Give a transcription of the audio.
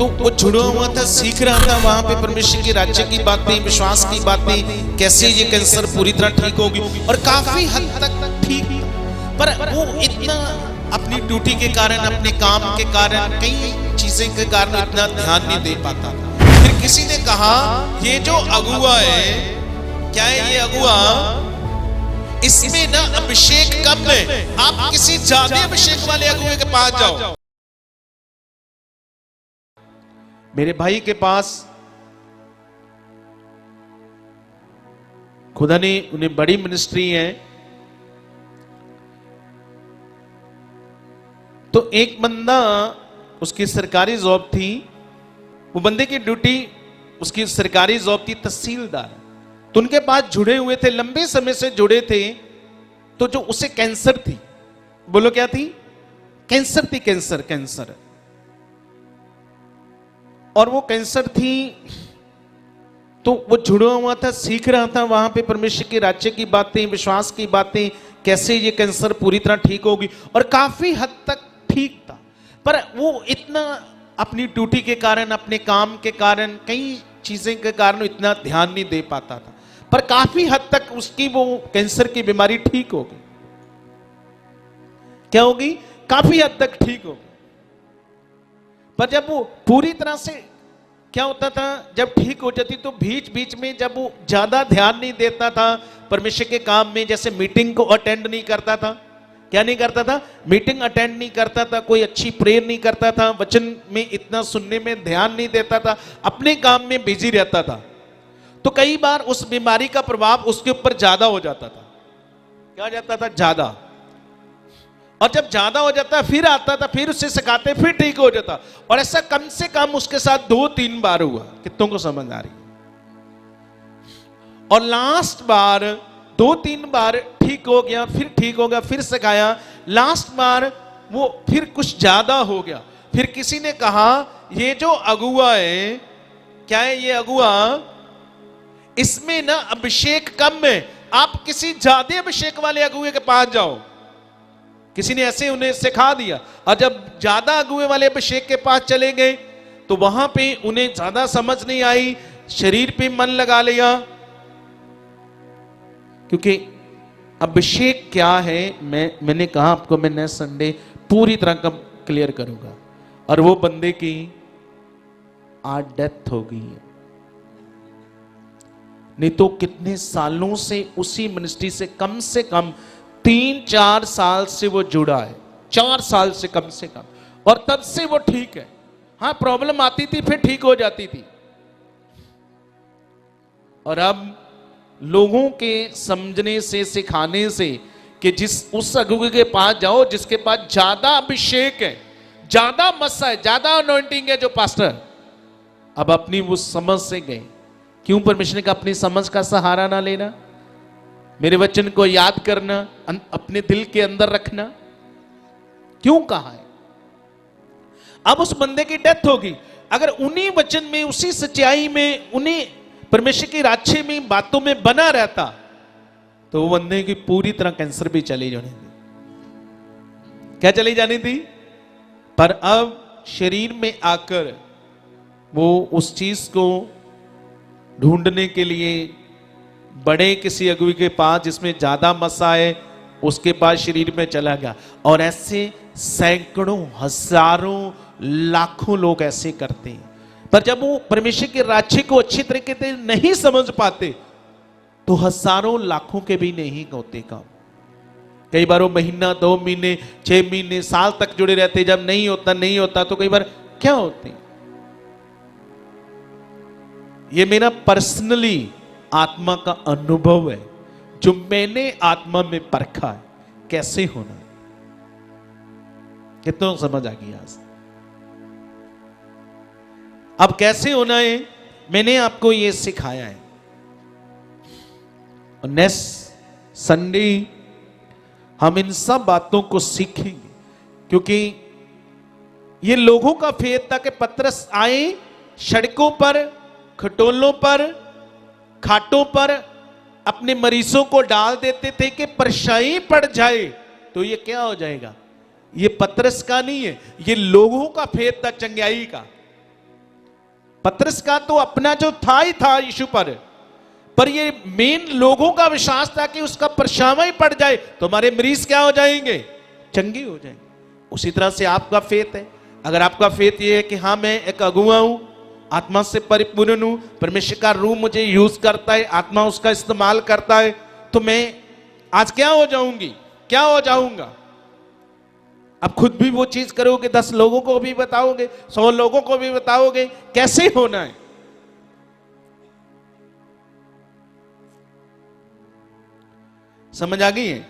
तो वो जुड़ा हुआ था, सीख रहा था वहां पे परमेश्वर के राज्य की बातें, विश्वास की बातें, कैसे ये कैंसर पूरी तरह ठीक होगी, और काफी हद तक ठीक था। पर वो इतना अपनी ड्यूटी के कारण, अपने काम के कारण, कई चीजें के कारण इतना ध्यान नहीं दे पाता। फिर किसी ने कहा ये जो अगुआ है, क्या है ये अगुआ, इसमें ना अभिषेक कम है, आप किसी ज्यादा अभिषेक वाले अगुए के पास जाओ। मेरे भाई के पास खुदा ने उन्हें बड़ी मिनिस्ट्री है, तो एक बंदा, उसकी सरकारी जॉब थी, वो बंदे की ड्यूटी, उसकी सरकारी जॉब थी तहसीलदार, तो उनके पास जुड़े हुए थे, लंबे समय से जुड़े थे। तो जो उसे कैंसर थी, बोलो क्या थी, कैंसर थी, कैंसर कैंसर, और वो कैंसर थी, तो वो जुड़ा हुआ था, सीख रहा था वहां पे परमेश्वर के राज्य की बातें, विश्वास की बातें, कैसे ये कैंसर पूरी तरह ठीक होगी, और काफी हद तक ठीक था। पर वो इतना अपनी ड्यूटी के कारण, अपने काम के कारण, कई चीजें के कारण इतना ध्यान नहीं दे पाता था। पर काफी हद तक उसकी वो कैंसर की बीमारी ठीक होगी। क्या होगी, काफी हद तक ठीक होगी। पर जब वो पूरी तरह से, क्या होता था, जब ठीक हो जाती तो बीच बीच में जब वो ज्यादा ध्यान नहीं देता था परमेश्वर के काम में, जैसे मीटिंग को अटेंड नहीं करता था, क्या नहीं करता था, मीटिंग अटेंड नहीं करता था, कोई अच्छी प्रेयर नहीं करता था, वचन में इतना सुनने में ध्यान नहीं देता था, अपने काम में बिजी रहता था, तो कई बार उस बीमारी का प्रभाव उसके ऊपर ज्यादा हो जाता था। क्या हो जाता था, ज्यादा। और जब ज्यादा हो जाता फिर आता था, फिर उससे सिखाते, फिर ठीक हो जाता। और ऐसा कम से कम उसके साथ 2-3 बार हुआ। कितनों को समझ आ रही? और लास्ट बार 2-3 बार ठीक हो गया, फिर ठीक हो गया, फिर सिखाया, लास्ट बार वो फिर कुछ ज्यादा हो गया। फिर किसी ने कहा ये जो अगुआ है, क्या है ये अगुआ, इसमें ना अभिषेक कम है, आप किसी ज्यादा अभिषेक वाले अगुए के पास जाओ। किसी ने ऐसे उन्हें सिखा दिया, और जब ज्यादा अगुए वाले अभिषेक के पास चले गए तो वहां पे उन्हें ज्यादा समझ नहीं आई, शरीर पे मन लगा लिया। क्योंकि अभिषेक क्या है, मैंने कहा आपको, मैं नेक्स्ट संडे पूरी तरह का क्लियर करूंगा। और वो बंदे की आज डेथ हो गई है, नहीं तो कितने सालों से उसी मिनिस्ट्री से कम 3-4 साल से वो जुड़ा है, 4 साल से कम, और तब से वो ठीक है। हाँ, प्रॉब्लम आती थी, फिर ठीक हो जाती थी। और अब लोगों के समझने से, सिखाने से, कि उस अगुए के पास जाओ जिसके पास ज्यादा अभिषेक है, ज्यादा मस्सा है, ज्यादा अनॉइंटिंग है, जो पास्टर, अब अपनी वो समझ से गए। क्यों परमेश्वर ने कहा अपनी समझ का सहारा ना लेना, मेरे वचन को याद करना, अपने दिल के अंदर रखना, क्यों कहा है? अब उस बंदे की डेथ होगी, अगर उन्हीं वचन में, उसी सच्चाई में, उन्हीं परमेश्वर के राज्य में, बातों में बना रहता, तो वो बंदे की पूरी तरह कैंसर भी चली जानी थी। क्या चली जानी थी? पर अब शरीर में आकर वो उस चीज को ढूंढने के लिए बड़े किसी अगुए के पास जिसमें ज्यादा मसा है, उसके पास शरीर में चला गया। और ऐसे सैकड़ों, हजारों, लाखों लोग ऐसे करते हैं। पर जब वो परमेश्वर के राज्य को अच्छी तरीके से नहीं समझ पाते तो हजारों, लाखों के भी नहीं होते काम। कई बार वो महीना, 2 महीने, 6 महीने, साल तक जुड़े रहते, जब नहीं होता तो कई बार क्या होते। ये मेरा पर्सनली आत्मा का अनुभव है, जो मैंने आत्मा में परखा है, कैसे होना है। कितना समझ आ गई आज? अब कैसे होना है मैंने आपको ये सिखाया है। और नेक्स्ट संडे हम इन सब बातों को सीखेंगे, क्योंकि ये लोगों का फेर था कि पतरस आए, सड़कों पर, खटोलों पर, खाटों पर अपने मरीजों को डाल देते थे कि परछाई पड़ जाए तो ये क्या हो जाएगा। ये पतरस का नहीं है, ये लोगों का फेर था, चंगाई का। पतरस का तो अपना जो था ही था यीशु पर ये मेन लोगों का विश्वास था कि उसका परछावा ही पड़ जाए तो हमारे मरीज क्या हो जाएंगे, चंगे हो जाएंगे। उसी तरह से आपका फेथ है। अगर आपका फेथ ये है कि हाँ मैं एक अगुआ हूं, आत्मा से परिपूर्ण हूं, परमेश्वर का रूह मुझे यूज करता है, आत्मा उसका इस्तेमाल करता है, तो मैं आज क्या हो जाऊंगी, क्या हो जाऊंगा। अब खुद भी वो चीज करोगे, 10 लोगों को भी बताओगे, 100 लोगों को भी बताओगे, कैसे होना है। समझ आ गई है।